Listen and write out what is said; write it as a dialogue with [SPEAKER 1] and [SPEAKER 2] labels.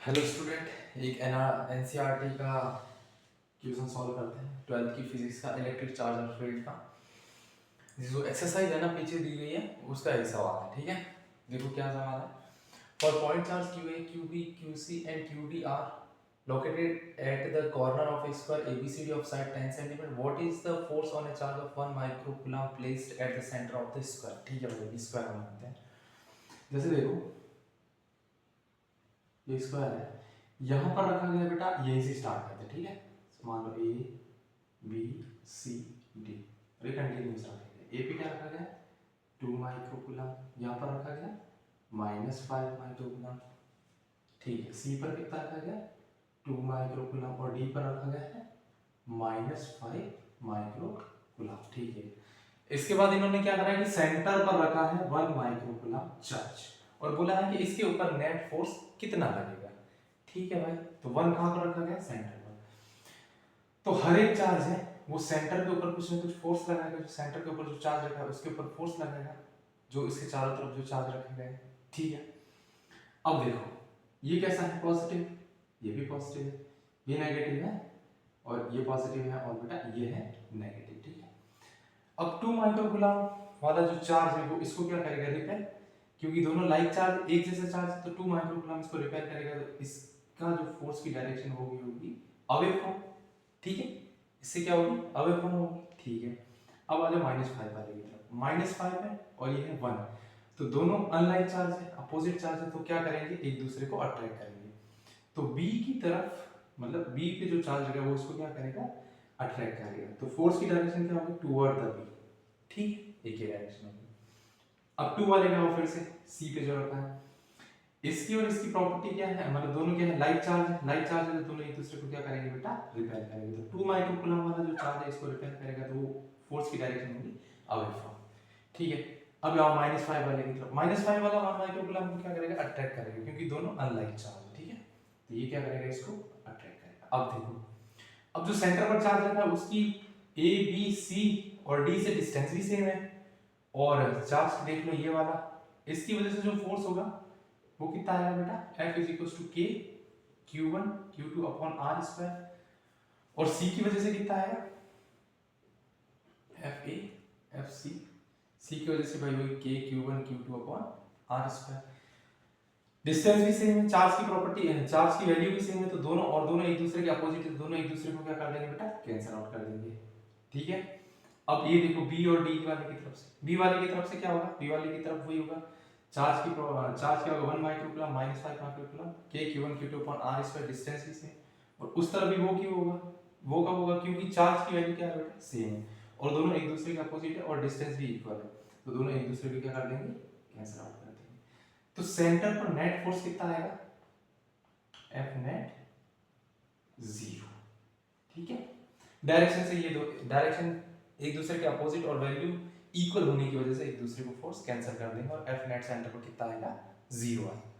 [SPEAKER 1] Hello student, एक NCERT का question solve करते हैं। 12th की फिजिक्स का इलेक्ट्रिक चार्ज और फील्ड का जो एक्सरसाइज है ना पीछे दी गई है उसका एक सवाल है। ठीक है, देखो क्या सवाल है। Four point charge Q A Q B Q C and Q D are located at the corner of a square ABCD of side 10 cm, what is the force on a charge of 1 microcoulomb placed at the center of the square। ठीक है भाई, square बनाते हैं। जैसे देखो ये square है, यहाँ पर रखा गया बेटा, यहीं से स्टार्ट करते हैं। ठीक है, मान लो ए बी सी डी, ये कंटिन्यूस रखा गया। ए पे क्या रखा गया 2 माइक्रोकूलम, यहाँ पर रखा गया -5 माइक्रोकूलम। ठीक है, सी पर कितना रखा गया 2 माइक्रोकूलम और डी पर रखा गया है -5 माइक्रोकूलम। ठीक है, इसके बाद इन्होंने क्या करा है कि सेंटर पर रखा है 1 माइक्रोकूलम चार्ज और बोला है कि इसके ऊपर नेट फोर्स कितना लगेगा। ठीक है भाई, तो 1 कहां पर रखा गया सेंटर पर, तो हर एक चार्ज है वो सेंटर के ऊपर कुछ ना कुछ फोर्स लगाएगा। जो सेंटर के ऊपर जो चार्ज रखा है उसके ऊपर फोर्स लगाएगा जो इसके चारों तरफ जो चार्ज रखे गए। ठीक है, अब देखो ये कैसा है पॉजिटिव, ये भी पॉजिटिव है, ये नेगेटिव है और ये पॉजिटिव है और बेटा ये है नेगेटिव। ठीक है, अब 2 माइक्रोकूलम वाला जो चार्ज है वो इसको क्या करेगा रिपेल, क्योंकि दोनों लाइक चार्ज एक जैसा चार्ज है तो 2 माइक्रोकूलम इसको रिपेल करेगा, तो इसका जो फोर्स की डायरेक्शन होगी अवे फ्रॉम। ठीक है, इससे क्या होगी अवे फ्रॉम होगी। ठीक है, अब आ जाओ -5 वाले की तरफ। -5 है और ये है 1, तो दोनों अनलाइक चार्ज है, अपोजिट चार्ज है, तो क्या करेंगे एक दूसरे को अट्रैक्ट करेंगे। तो बी की तरफ मतलब बी पे जो चार्ज है वो उसको क्या करेगा अट्रैक्ट करेगा, तो फोर्स की डायरेक्शन क्या होगी टुवर्ड द बी। ठीक है, एक ही डायरेक्शन होगी। अब 2 वाले का फिर से सी पे जो रखा है, इसकी और इसकी प्रॉपर्टी क्या है, मतलब दोनों क्या है लाइक चार्ज है, लाइक चार्ज है तो दोनों एक दूसरे को क्या करेंगे बेटा रिपेल करेंगे। तो 2 माइक्रोकूलम वाला जो चार्ज है इसको रिपेल करेगा तो वो फोर्स की डायरेक्शन होगी अवे फ्रॉम। ठीक है, अब आओ -5 वाले की तरफ। -5 वाला 1 माइक्रोकूलम को क्या करेगा अट्रैक्ट करेगा क्योंकि दोनों अनलाइक चार्ज है। ठीक है, तो ये क्या करेगा इसको अट्रैक्ट करेगा। अब देखो, अब जो सेंटर पर चार्ज रखा है उसकी ए बी सी और डी से डिस्टेंस भी सेम है और चार्ज देख लो ये वाला, इसकी वजह से जो फोर्स होगा वो कितना आएगा बेटा F is k q1 q2 upon r square, और c की वजह से कितना आएगा F a F c, c की वजह से भाई वही k q1 q2 upon r square. Distance भी सेम है, चार्ज की प्रॉपर्टी है, चार्ज की वैल्यू भी सेम है, तो दोनों और दोनों एक दूसरे के अपोजिट है, दोनों एक दूसरे को क्या कर देंगे बेटा कैंसिल आउट कर देंगे। ठीक है, अब ये देखो बी और डी वाले की तरफ से, बी वाले की तरफ से क्या होगा, बी वाले की तरफ वही होगा चार्ज क्या होगा 1 microcoulomb -5 microcoulomb k q1 q2 upon r square, distance भी सेम, और उस तरफ भी वो क्यों होगा, वो कब होगा क्योंकि चार्ज की वैल्यू क्या है बेटा सेम है और दोनों एक दूसरे के अपोजिट है और डिस्टेंस भी इक्वल है, तो दोनों एक दूसरे को क्या कर देंगे कैंसिल आउट कर देंगे। तो सेंटर पर नेट फोर्स कितना आएगा F नेट 0। ठीक है, डायरेक्शन से ये दो डायरेक्शन एक दूसरे के अपोजिट और वैल्यू इक्वल होने की वजह से एक दूसरे को फोर्स कैंसिल कर देंगे और F नेट सेंटर पर कितना आएगा 0 आएगा।